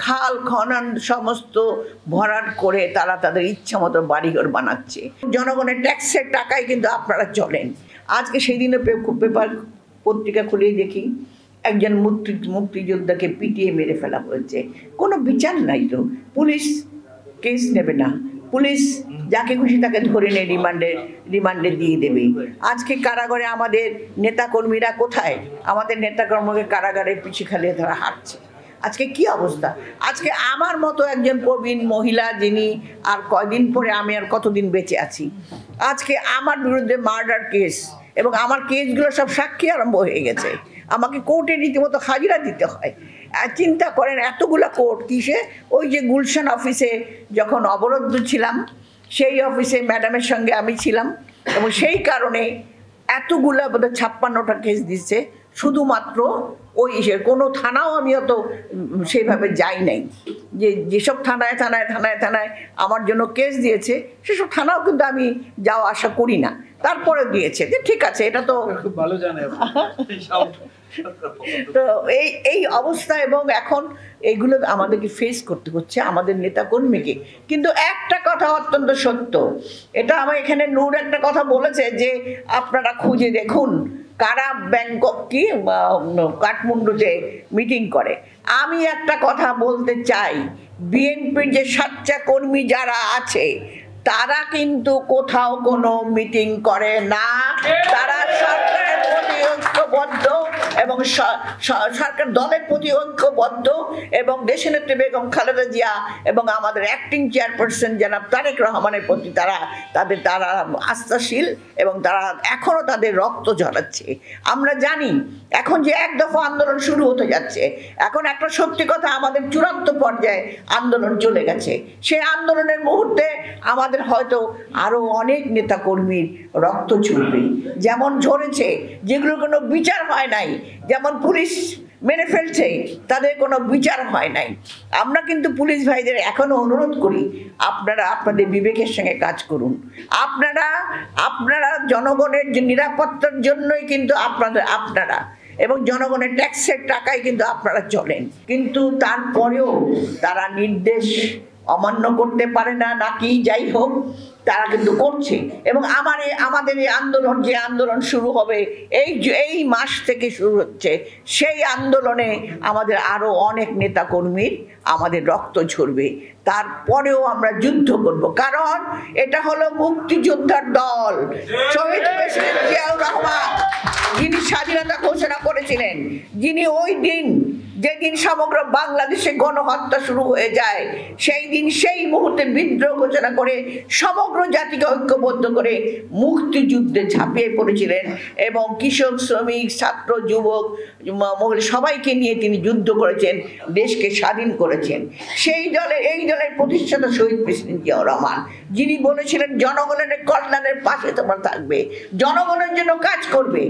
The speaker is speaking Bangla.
খাল খনন সমস্ত ভরাট করে তারা তাদের ইচ্ছা মতো বাড়িঘর বানাচ্ছে। জনগণের ট্যাক্সের টাকায় কিন্তু আপনারা চলেন। আজকে সেই দিনে পেপার পত্রিকা খুলেই দেখি একজন মুক্তিযোদ্ধাকে পিটিয়ে মেরে ফেলা হয়েছে। কোনো বিচার নাই তো, পুলিশ কেস নেবে না, পুলিশ যাকে খুশি তাকে ধরে নিয়ে রিমান্ডে দিয়ে দেবে। আজকে কারাগারে আমাদের নেতাকর্মীরা কোথায়? আমাদের নেতাকর্মীকে কারাগারে পিছু খালিয়ে তারা হাঁটছে। আজকে কি অবস্থা? আজকে আমার মতো একজন প্রবীণ মহিলা, যিনি আর কয়দিন পরে, আমি আর কতদিন বেঁচে আছি, আজকে আমার বিরুদ্ধে মার্ডার কেস এবং আমার কেসগুলো সব সাক্ষী আরম্ভ হয়ে গেছে। আমাকে কোর্টে রীতিমতো হাজিরা দিতে হয়। চিন্তা করেন এতগুলো কোর্ট কিসে? ওই যে গুলশান অফিসে যখন অবরুদ্ধ ছিলাম, সেই অফিসে ম্যাডামের সঙ্গে আমি ছিলাম এবং সেই কারণে এতগুলা বোধহয় 56টা কেস দিচ্ছে শুধুমাত্র ওই কোনো থানাও আমি অত সেইভাবে যাই নাই। যেসব থানায় আমার জন্য কেস দিয়েছে সেসব থানাও কিন্তু আমি যাওয়া আসা করি না, তারপরে দিয়েছে যে ঠিক আছে, এটা তো খুব ভালো জানে। তো এই অবস্থা, এবং এখন এইগুলো আমাদেরকে ফেস করতে হচ্ছে আমাদের নেতাকর্মীকে। কিন্তু একটা কথা অত্যন্ত সত্য, এটা আমার এখানে নূর একটা কথা বলেছে যে আপনারা খুঁজে দেখুন কারা ব্যাংকক কি কাঠমান্ডুতে মিটিং করে। আমি একটা কথা বলতে চাই, বিএনপির যে সাচ্চা কর্মী যারা আছে তারা কিন্তু কোথাও কোনো মিটিং করে না। তারা সরকারের প্রতি ঐক্যবদ্ধ এবং সরকার দলের প্রতি ঐক্যবদ্ধ এবং দেশনেত্রী বেগম খালেদা জিয়া এবং আমাদের অ্যাক্টিং চেয়ারপারসন জনাব তারেক রহমানের প্রতি তারা আস্থাশীল এবং তারা এখনও তাদের রক্ত ঝরাচ্ছে। আমরা জানি এখন যে এক দফা আন্দোলন শুরু হতে যাচ্ছে, এখন একটা সত্যি কথা, আমাদের চূড়ান্ত পর্যায়ে আন্দোলন চলে গেছে। সেই আন্দোলনের মুহূর্তে আমাদের হয়তো আরও অনেক নেতাকর্মীর রক্ত ঝরবে, যেমন ঝরেছে, যেগুলো কোনো বিচার হয় নাই, যেমন পুলিশ মেরে ফেলছে তাদের কোনো বিচার হয় নাই। আমরা কিন্তু পুলিশ ভাইদের এখনও অনুরোধ করি, আপনারা আপনাদের বিবেকের সঙ্গে কাজ করুন। আপনারা জনগণের নিরাপত্তার জন্যই কিন্তু আপনারা এবং জনগণের ট্যাক্সের টাকায় কিন্তু আপনারা চলেন, কিন্তু তারপরেও তারা নির্দেশ অমান্য করতে পারে না, নাকি যাই হোক তারা কিন্তু করছে। এবং আমাদের এই আন্দোলন, যে আন্দোলন শুরু হবে এই মাস থেকে শুরু হচ্ছে, সেই আন্দোলনে আমাদের আরও অনেক নেতাকর্মীর আমাদের রক্ত ঝরবে। তারপরেও আমরা যুদ্ধ করব, কারণ এটা হলো মুক্তিযোদ্ধার দল। শহীদ প্রেসিডেন্ট জিয়াউর রহমান, যিনি স্বাধীনতা ঘোষণা করেছিলেন, যিনি ওই দিন যেদিন সমগ্র বাংলাদেশে গণহত্যা শুরু হয়ে যায়, সেই দিন সেই মুহূর্তে বিদ্রোহ ঘোষণা করে সমগ্র জাতিকে ঐক্যবদ্ধ করে মুক্তিযুদ্ধে ঝাঁপিয়ে পড়েছিলেন এবং কৃষক, শ্রমিক, ছাত্র, যুবক, মহিলা সবাইকে নিয়ে তিনি যুদ্ধ করেছেন, দেশকে স্বাধীন করেছেন। এই দলের প্রতিষ্ঠাতা শহীদ প্রেসিডেন্ট জিয়াউর রহমান, যিনি বলেছিলেন জনগণের কল্যাণের পাশে তোমার থাকবে, জনগণের জন্য কাজ করবে।